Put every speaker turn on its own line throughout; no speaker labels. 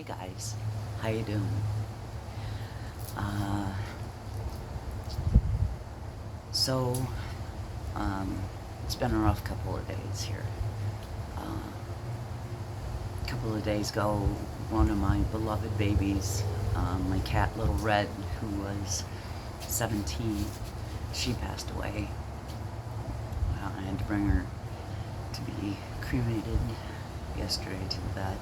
Hey guys, how you doing? Uh, so, um, it's been a rough couple of days here. A couple of days ago, one of my beloved babies, my cat Little Red, who was 17, she passed away. I had to bring her to be cremated yesterday to the vet.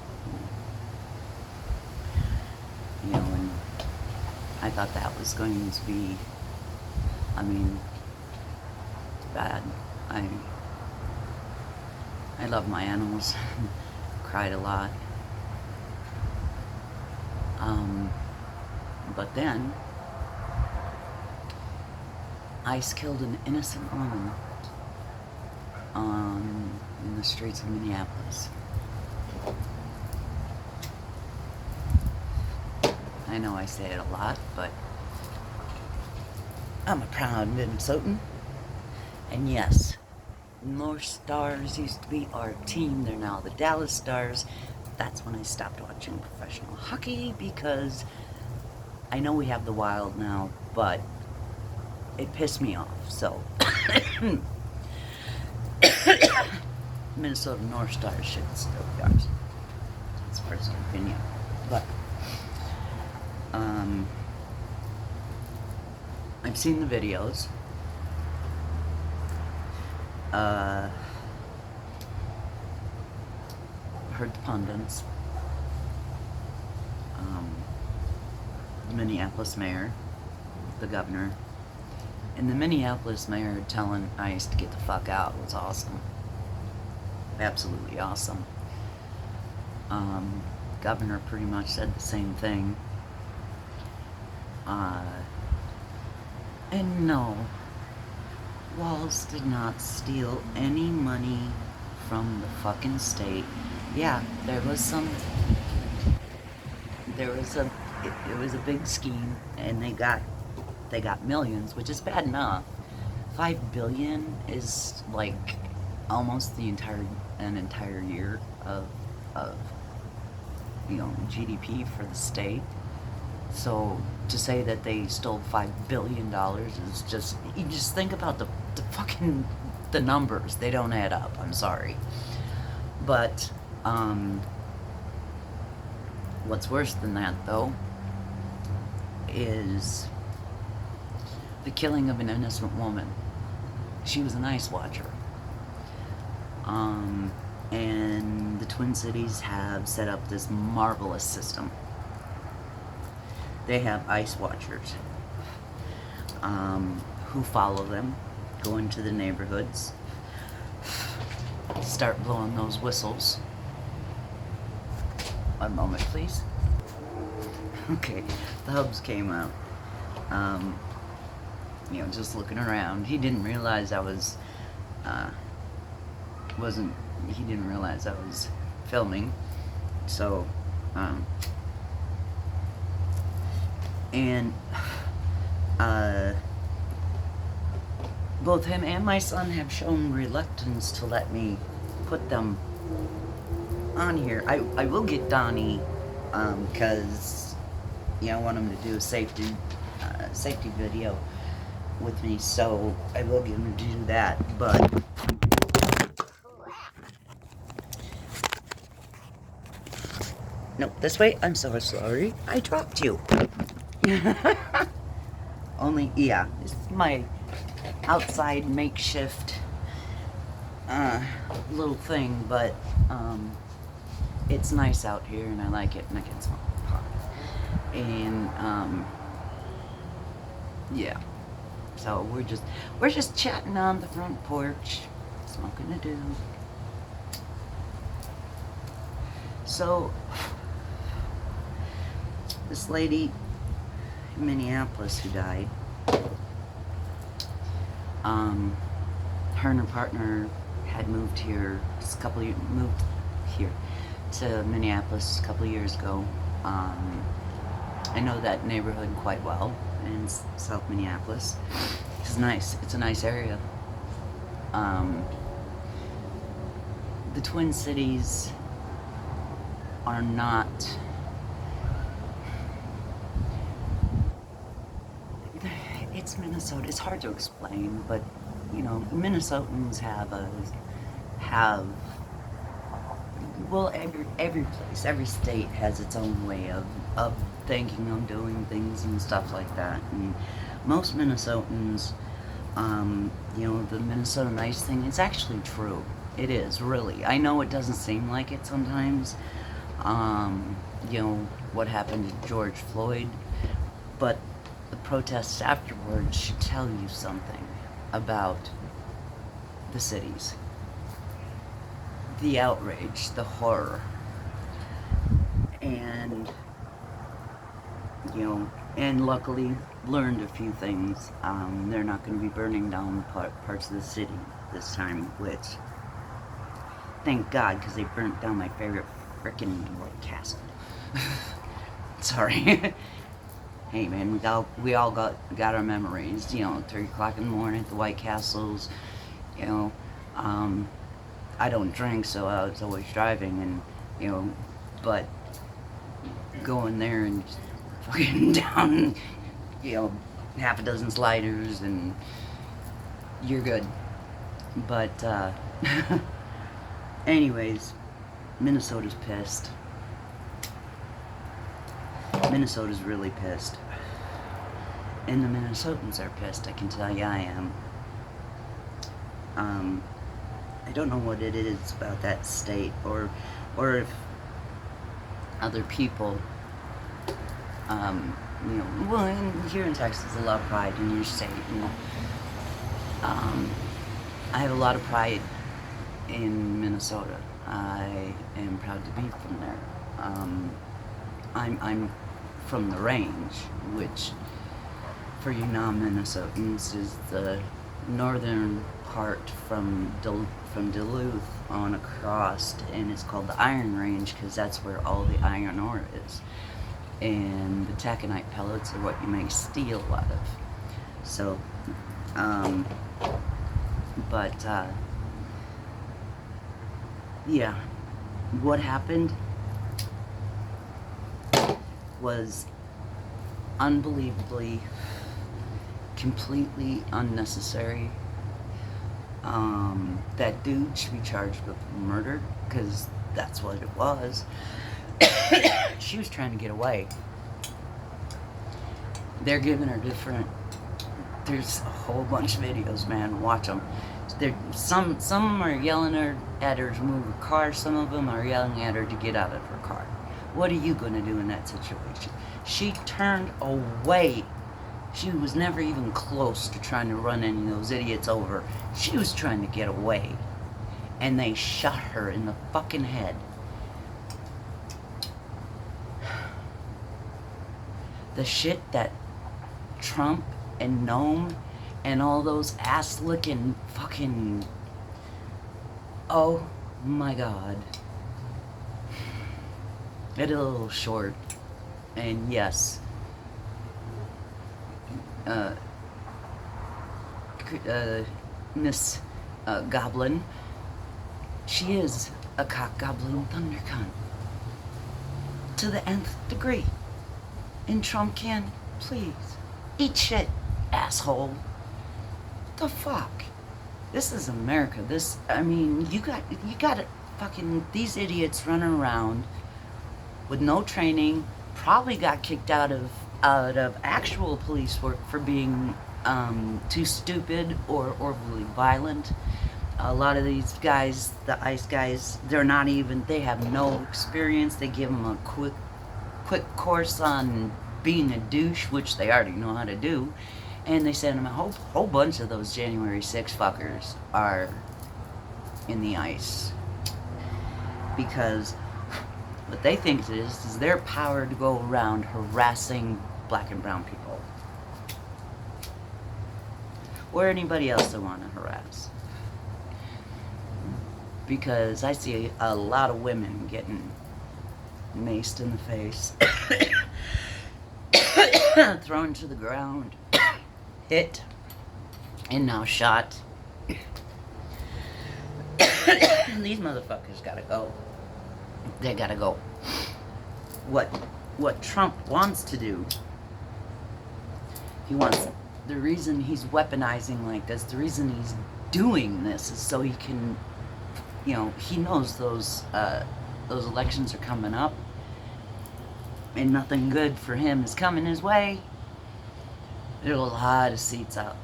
And I thought that was going to be, bad. I love my animals. Cried a lot. But then, ICE killed an innocent woman in the streets of Minneapolis. I know I say it a lot, but I'm a proud Minnesotan. And yes, North Stars used to be our team. They're now the Dallas Stars. That's when I stopped watching professional hockey because I know we have the Wild now, but it pissed me off. So, Minnesota North Stars should still be ours. That's personal opinion. But, I've seen the videos. Heard the pundits. The Minneapolis mayor, the governor, and the Minneapolis mayor telling ICE to get the fuck out was awesome. Absolutely awesome. Governor pretty much said the same thing. And no, Walls did not steal any money from the fucking state. Yeah, it was a big scheme, and they got millions, which is bad enough. 5 billion is like almost an entire year of GDP for the state. So to say that they stole $5 billion is just, you just think about the fucking, the numbers. They don't add up. I'm sorry. But, what's worse than that, though, is the killing of an innocent woman. She was an ice watcher. And the Twin Cities have set up this marvelous system. They have ice watchers who follow them, go into the neighborhoods, start blowing those whistles. One moment, please. Okay, the hubs came out. Just looking around. He didn't realize I was, he didn't realize I was filming. So, and both him and my son have shown reluctance to let me put them on here. I will get Donnie, because I want him to do a safety video with me, so I will get him to do that. But no, this way. I'm so sorry. I dropped you. Only, yeah, it's my outside makeshift little thing, but it's nice out here and I like it, and I can smoke pot. And yeah, so we're just chatting on the front porch, smoking a doobie. So this lady in Minneapolis who died, her and her partner had moved here moved here to Minneapolis a couple of years ago. I know that neighborhood quite well in South Minneapolis. It's nice. It's a nice area. The Twin Cities are not it's Minnesota. It's hard to explain, but you know, Minnesotans have well, every place, every state has its own way of thinking, of doing things and stuff like that. And most Minnesotans, you know, the Minnesota nice thing, it's actually true. It is, really. I know it doesn't seem like it sometimes, you know, what happened to George Floyd, but the protests afterwards should tell you something about the cities. The outrage, the horror, and, you know, and luckily learned a few things. They're not going to be burning down parts of the city this time, which, thank God, because they burnt down my favorite frickin' White Castle. Sorry. Hey man, we all got our memories, you know, 3 o'clock in the morning at the White Castles, you know, I don't drink, so I was always driving, and, you know, but going there and just fucking down, you know, half a dozen sliders, and you're good. But, anyways, Minnesota's pissed. Minnesota's really pissed. And the Minnesotans are pissed, I can tell you I am. I don't know what it is about that state, or if other people, you know, well, here in Texas, a lot of pride in your state, and I have a lot of pride in Minnesota. I am proud to be from there. I'm from the range, which for you non-Minnesotans is the northern part from Duluth on across, and it's called the Iron Range because that's where all the iron ore is. And the taconite pellets are what you make steel out of. So, yeah, what happened was unbelievably, completely unnecessary. That dude should be charged with murder, because that's what it was. She was trying to get away. They're giving her different, there's a whole bunch of videos, man, watch them. Some of them are yelling at her to move her car, some of them are yelling at her to get out of her car. What are you going to do in that situation? She turned away. She was never even close to trying to run any of those idiots over. She was trying to get away. And they shot her in the fucking head. The shit that Trump and Nome and all those ass-licking fucking... Oh my God. It's a little short. And yes, Miss Goblin, she is a cock goblin thunder cunt to the nth degree. And Trump can, please, eat shit, asshole. What the fuck? This is America. I mean, you got it, fucking these idiots running around with no training, probably got kicked out of actual police work for being too stupid or overly violent. A lot of these guys, the ICE guys, they have no experience. They give them a quick course on being a douche, which they already know how to do, and they send them a whole bunch of those January 6 fuckers are in the ICE, because what they think it is their power to go around harassing black and brown people, or anybody else they want to harass. Because I see a lot of women getting maced in the face, thrown to the ground, hit, and now shot. These motherfuckers gotta go. They gotta go. What Trump wants to do, he wants the reason he's weaponizing like this, the reason he's doing this is so he can, he knows those elections are coming up and nothing good for him is coming his way. There's a lot of seats up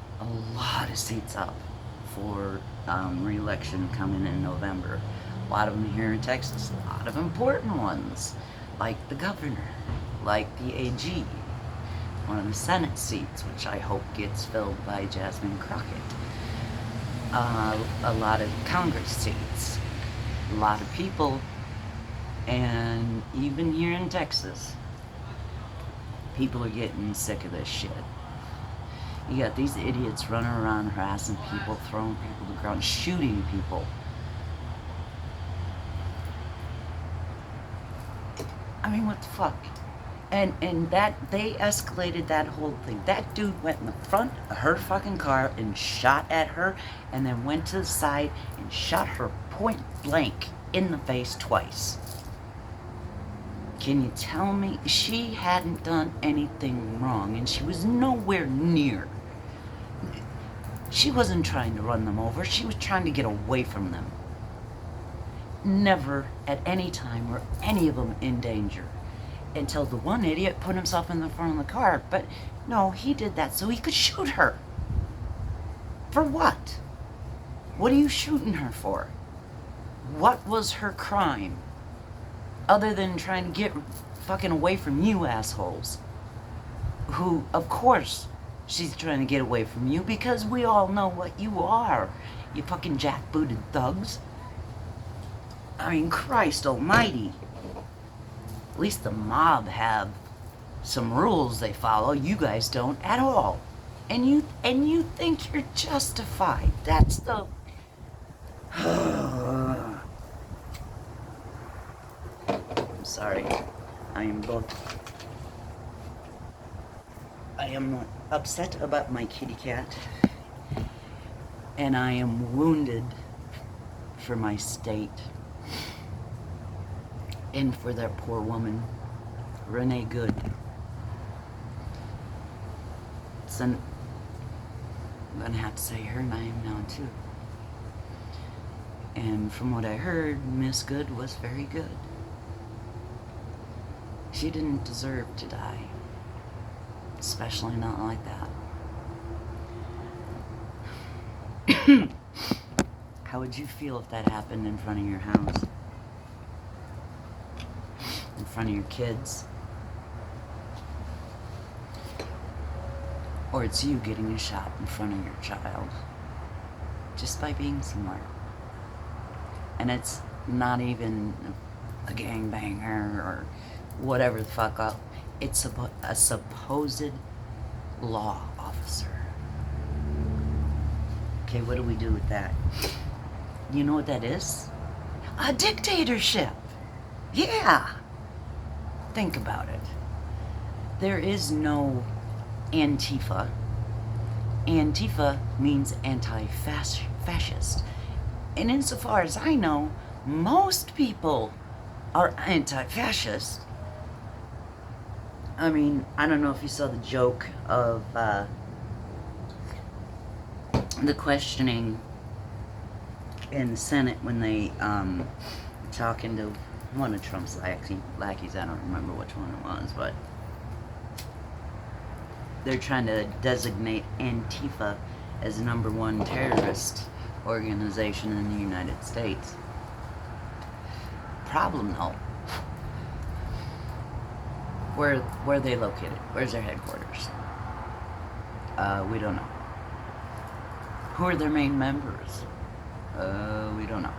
for re-election coming in November. A lot of them here in Texas, a lot of important ones, like the governor, like the AG, one of the Senate seats, which I hope gets filled by Jasmine Crockett. A lot of Congress seats, a lot of people, and even here in Texas, people are getting sick of this shit. You got these idiots running around harassing people, throwing people to the ground, shooting people. I mean, what the fuck? And that, they escalated that whole thing. That dude went in the front of her fucking car and shot at her, and then went to the side and shot her point blank in the face twice. Can you tell me she hadn't done anything wrong, and she was nowhere near? She wasn't trying to run them over. She was trying to get away from them. Never at any time were any of them in danger. Until the one idiot put himself in the front of the car. But no, he did that so he could shoot her. For what? What are you shooting her for? What was her crime? Other than trying to get fucking away from you assholes. Who, of course, she's trying to get away from you because we all know what you are. You fucking jackbooted thugs. I mean, Christ almighty. At least the mob have some rules they follow. You guys don't at all. And you think you're justified. That's the... I'm sorry. I am upset about my kitty cat. And I am wounded for my state. And for that poor woman, Renee Good. So I'm gonna have to say her name now too. And from what I heard, Miss Good was very good. She didn't deserve to die. Especially not like that. How would you feel if that happened in front of your house? In front of your kids? Or it's you getting a shot in front of your child. Just by being somewhere. And it's not even a gangbanger or whatever the fuck up. It's a supposed law officer. Okay, what do we do with that? You know what that is? A dictatorship. Yeah. Think about it. There is no Antifa. Antifa means anti-fascist. And insofar as I know, most people are anti-fascist. I mean, I don't know if you saw the joke of the questioning in the Senate when they talking to one of Trump's lackeys. I don't remember which one it was, but they're trying to designate Antifa as the #1 terrorist organization in the United States. Problem though, where are they located? Where's their headquarters? We don't know. Who are their main members? We don't know.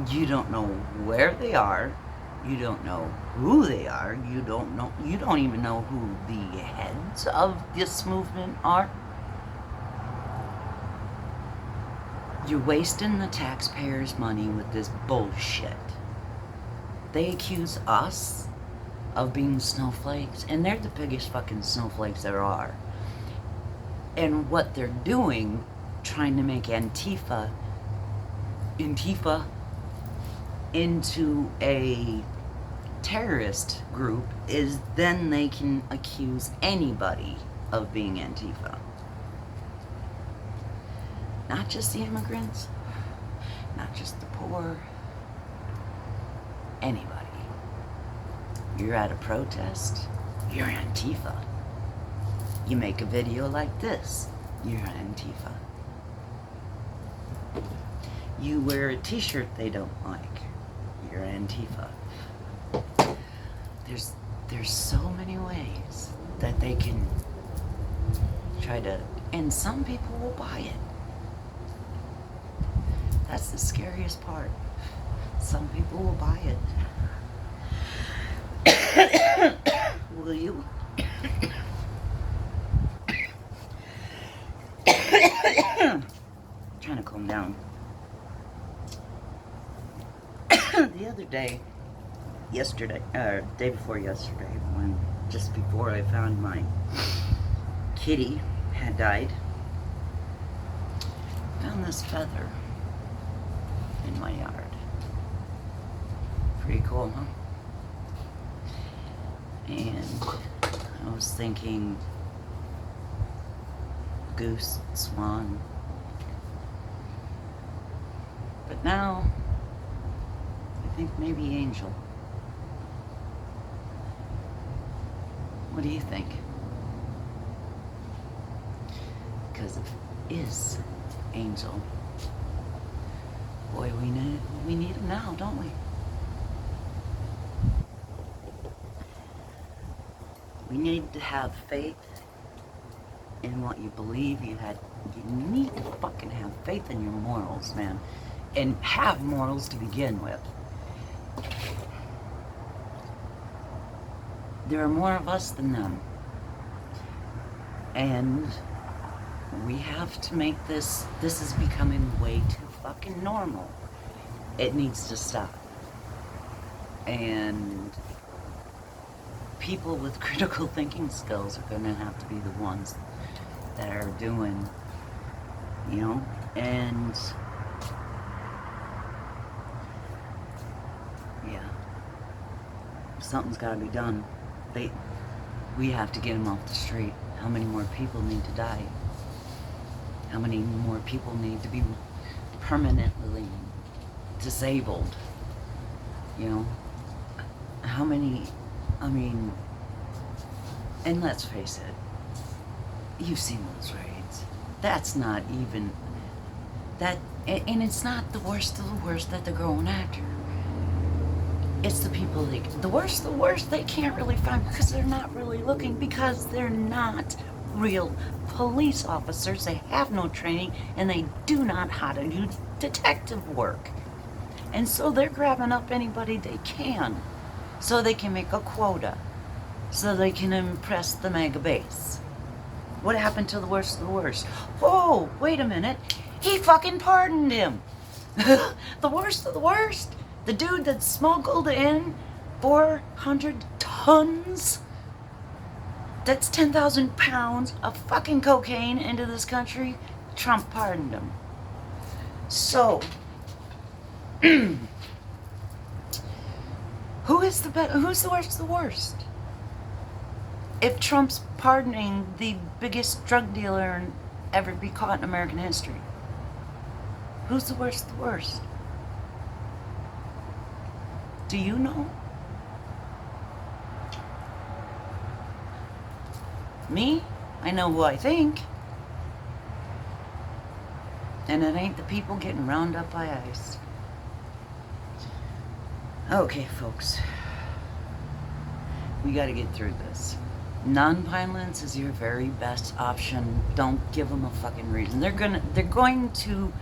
You don't know where they are. You don't know who they are. You don't even know who the heads of this movement are. You're wasting the taxpayers' money with this bullshit. They accuse us of being snowflakes, and they're the biggest fucking snowflakes there are. And what they're doing, trying to make Antifa into a terrorist group is then they can accuse anybody of being Antifa. Not just the immigrants, not just the poor, anybody. You're at a protest, you're Antifa. You make a video like this, you're Antifa. You wear a t-shirt they don't like, you're Antifa. There's so many ways that they can try to, and some people will buy it. That's the scariest part. Some people will buy it. Will you? Trying to calm down. The other day, day before yesterday, just before I found my kitty had died, found this feather in my yard. Pretty cool, huh? And I was thinking goose, swan. But now, I think maybe angel. What do you think? Because if it is angel, boy, we need him now, don't we? We need to have faith in what you believe. You need to fucking have faith in your morals, man. And have morals to begin with. There are more of us than them. And we have to make this is becoming way too fucking normal. It needs to stop. And people with critical thinking skills are going to have to be the ones that are doing, and yeah, something's got to be done. We have to get them off the street. How many more people need to die? How many more people need to be permanently disabled? How many, and let's face it, you've seen those raids. That's not even, and it's not the worst of the worst that they're going after. It's the people the worst of the worst they can't really find because they're not really looking, because they're not real police officers. They have no training and they do not know how to do detective work. And so they're grabbing up anybody they can so they can make a quota, so they can impress the mega base. What happened to the worst of the worst? Oh, wait a minute. He fucking pardoned him. The worst of the worst? The dude that smuggled in 400 tons? That's 10,000 pounds of fucking cocaine into this country. Trump pardoned him. So, who's the worst of the worst? If Trump's pardoning the biggest drug dealer ever be caught in American history, who's the worst of the worst? Do you know? Me? I know who I think. And it ain't the people getting rounded up by ICE. Okay, folks. We gotta get through this. Non-violence is your very best option. Don't give them a fucking reason. They're going to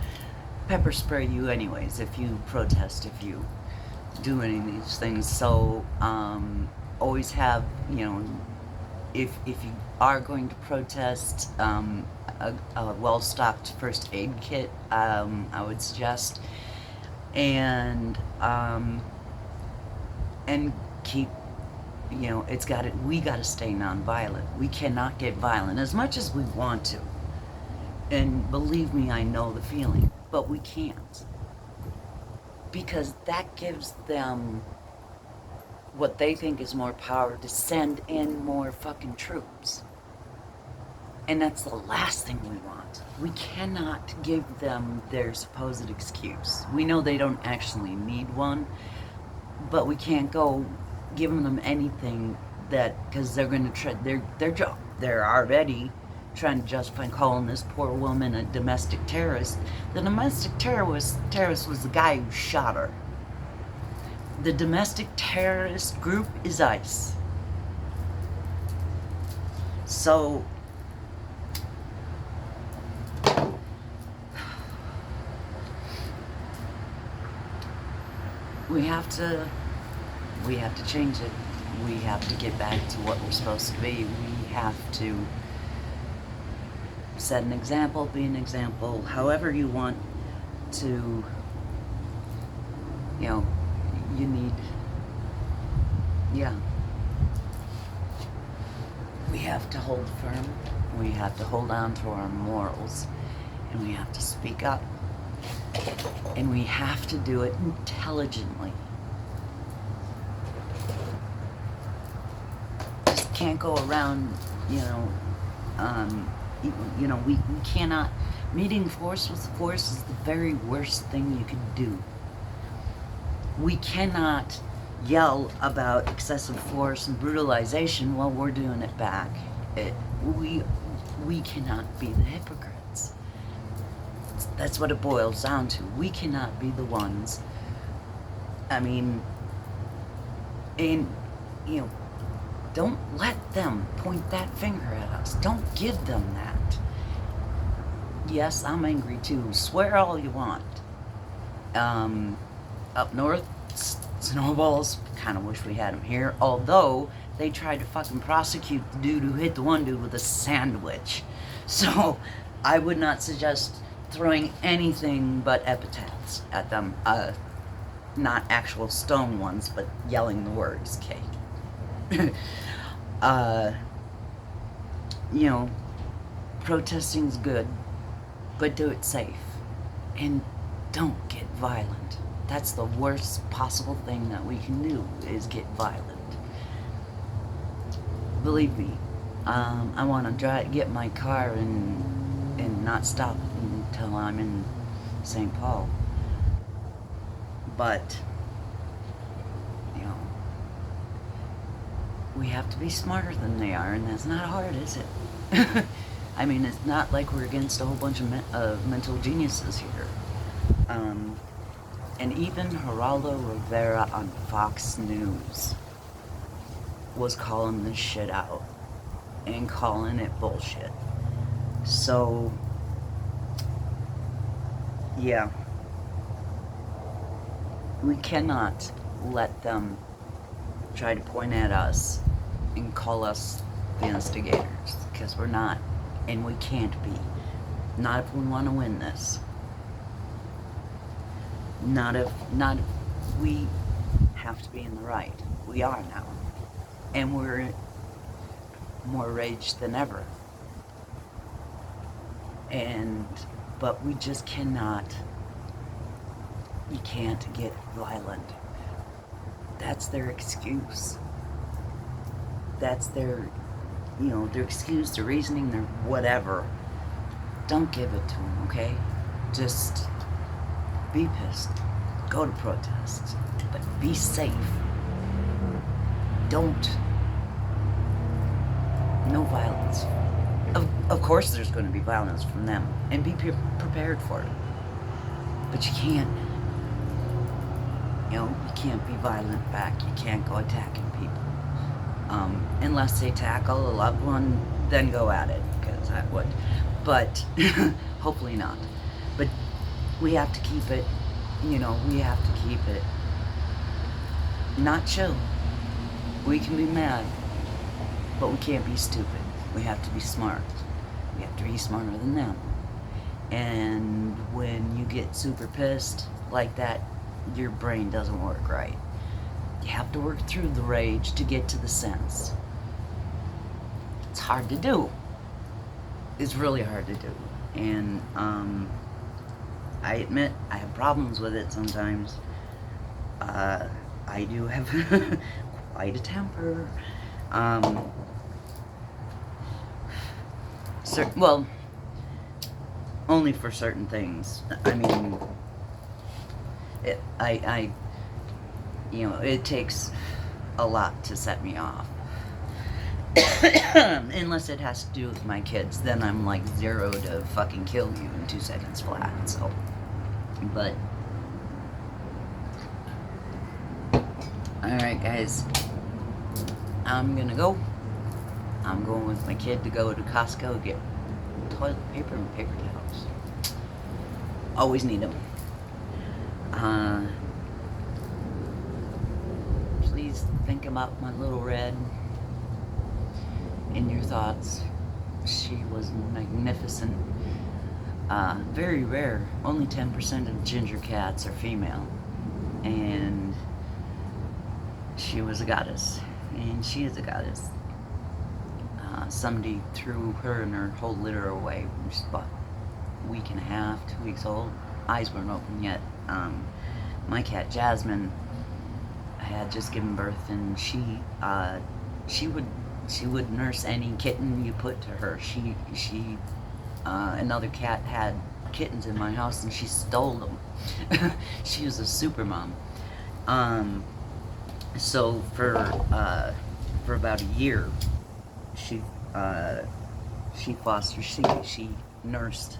pepper spray you anyways if you protest, if you do any of these things. So always have, if you are going to protest, a well-stocked first aid kit, I would suggest, and keep, we gotta stay non-violent. We cannot get violent as much as we want to, and believe me, I know the feeling, but we can't, because that gives them what they think is more power to send in more fucking troops. And that's the last thing we want. We cannot give them their supposed excuse. We know they don't actually need one, but we can't go giving them anything that, because they're going to try, they're already trying to justify calling this poor woman a domestic terrorist. The domestic terrorist was the guy who shot her. The domestic terrorist group is ICE. So we have to change it. We have to get back to what we're supposed to be. We have to set an example, be an example, however you want to, you need, we have to hold firm, we have to hold on to our morals, and we have to speak up, and we have to do it intelligently. Just can't go around, we cannot, meeting force with force is the very worst thing you could do. We cannot yell about excessive force and brutalization while we're doing it back. We cannot be the hypocrites. That's what it boils down to. We cannot be the ones. Don't let them point that finger at us. Don't give them that. Yes, I'm angry too. Swear all you want. Up north, snowballs, kind of wish we had them here, although they tried to fucking prosecute the dude who hit the one dude with a sandwich. So I would not suggest throwing anything but epithets at them. Not actual stone ones, but yelling the words, okay? Protesting's good, but do it safe. And don't get violent. That's the worst possible thing that we can do, is get violent. Believe me, I want to get my car and not stop until I'm in St. Paul. But, we have to be smarter than they are, and that's not hard, is it? It's not like we're against a whole bunch of mental geniuses here. And even Geraldo Rivera on Fox News was calling this shit out and calling it bullshit. So, yeah. We cannot let them try to point at us and call us the instigators, because we're not, and we can't be. Not if we want to win this. Not if we have to be in the right. We are now. And we're more raged than ever. But we just cannot, you can't get violent. That's their excuse. That's their excuse, their reasoning, their whatever. Don't give it to them, okay? Just be pissed. Go to protests. But be safe. No violence. Of course there's going to be violence from them. And be prepared for it. But you can't, you can't be violent back. You can't go attacking people. Unless they tackle a loved one, then go at it, because I would. But hopefully not. But we have to keep it, we have to keep it not chill. We can be mad, but we can't be stupid. We have to be smart. We have to be smarter than them. And when you get super pissed like that, your brain doesn't work right. You have to work through the rage to get to the sense. It's hard to do. It's really hard to do. And I admit I have problems with it sometimes. I do have Fight a temper. Well, only for certain things. I mean, it takes a lot to set me off. Unless it has to do with my kids, then I'm like 0 to fucking kill you in 2 seconds flat. So, but all right, guys, I'm gonna go. I'm going with my kid to go to Costco get toilet paper and paper towels. Always need them. Please think about my little red in your thoughts. She was magnificent. Very rare. Only 10% of ginger cats are female. And she was a goddess. And she is a goddess. Somebody threw her and her whole litter away. She's about a week and a half, 2 weeks old. Eyes weren't open yet. My cat Jasmine had just given birth, and she would nurse any kitten you put to her. Another cat had kittens in my house, and she stole them. She was a super mom. So for about a year, she fostered, she nursed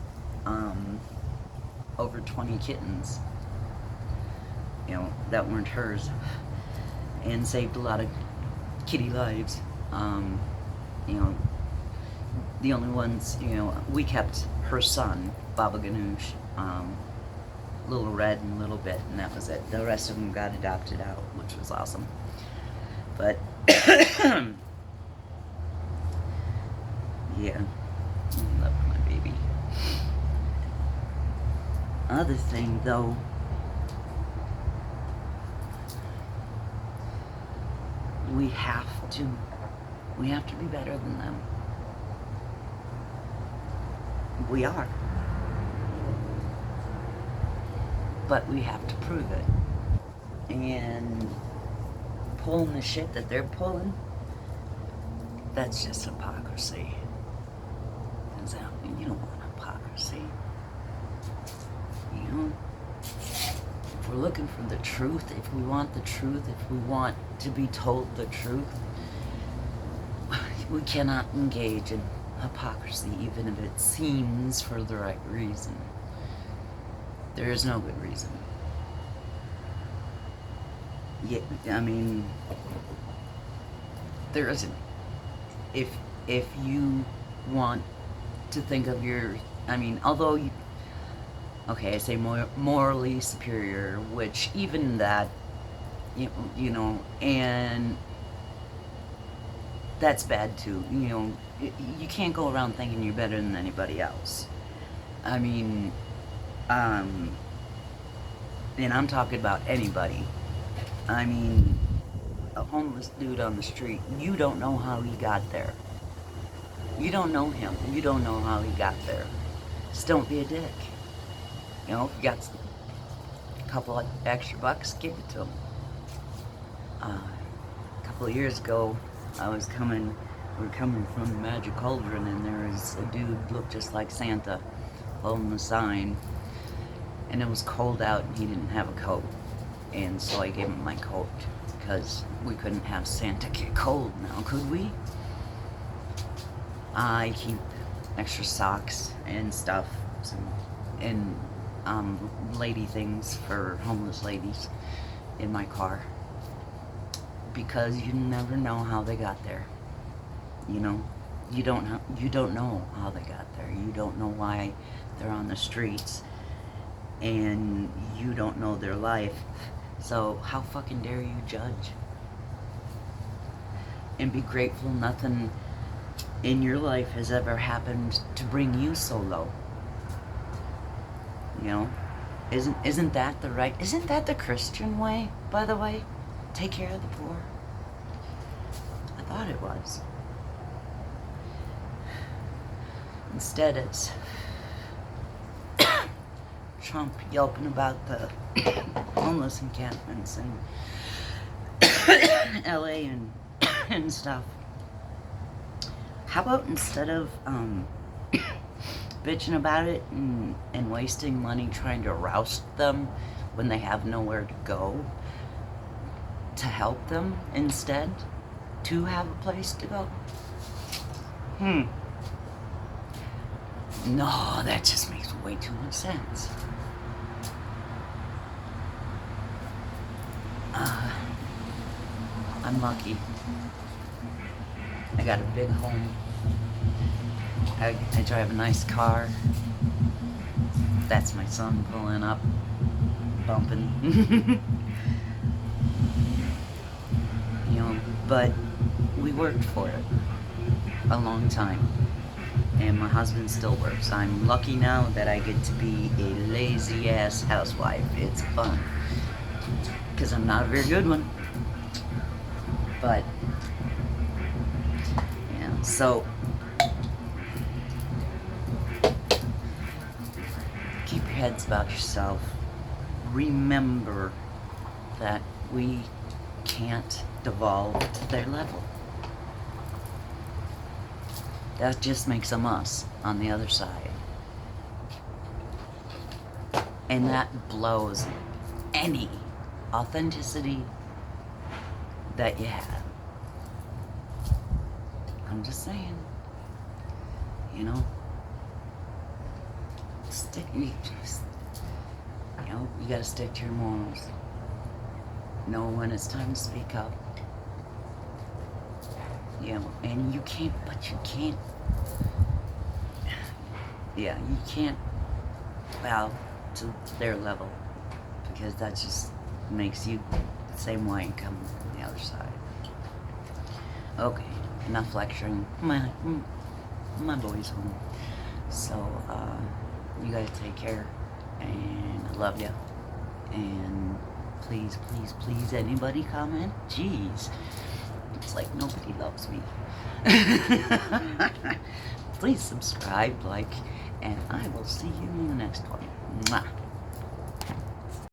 over 20 kittens, that weren't hers, and saved a lot of kitty lives. The only ones, we kept her son, Baba Ganoush, Little Red and Little Bit, and that was it. The rest of them got adopted out, which was awesome. But yeah, I love my baby. Other thing, though, we have to be better than them. We are. But we have to prove it. And pulling the shit that they're pulling, that's just hypocrisy. You don't want hypocrisy. If we're looking for the truth, if we want the truth, if we want to be told the truth, we cannot engage in hypocrisy, even if it seems for the right reason. There is no good reason. Yeah, I mean, there isn't. If you want to think of although you, okay, I say morally superior, which even that, and that's bad too. You can't go around thinking you're better than anybody else. And I'm talking about anybody. A homeless dude on the street, you don't know how he got there. You don't know him. You don't know how he got there. Just don't be a dick. If you got a couple of extra bucks, give it to him. A couple of years ago, we were coming from the Magic Cauldron, and there was a dude looked just like Santa holding the sign, and it was cold out, and he didn't have a coat, and so I gave him my coat, because we couldn't have Santa get cold now, could we? I keep extra socks and stuff, and lady things for homeless ladies in my car, because you never know how they got there. You don't know how they got there. You don't know why they're on the streets, and you don't know their life. So how fucking dare you judge? And be grateful nothing in your life has ever happened to bring you so low. Isn't that the Christian way, by the way? Take care of the poor. I thought it was. Instead, it's Trump yelping about the homeless encampments LA and stuff. How about instead of bitching about it and wasting money trying to roust them when they have nowhere to go, to help them instead to have a place to go? No, that just makes way too much sense. I'm lucky. I got a big home. I drive a nice car. That's my son pulling up, bumping. You know, but we worked for it a long time. And my husband still works. I'm lucky now that I get to be a lazy ass housewife. It's fun. Because I'm not a very good one. But, yeah, so keep your heads about yourself. Remember that we can't devolve to their level. That just makes them us on the other side. And that blows any authenticity that you have. I'm just saying. You know? You gotta stick to your morals. Know when it's time to speak up. You know, and you can't bow to their level, because that just makes you the same way and come from the other side. Okay, enough lecturing. My boy's home. So, you guys take care, and I love you. And please, please, please, anybody comment? Jeez. It's like nobody loves me. Please subscribe, like, and I will see you in the next one. Mwah.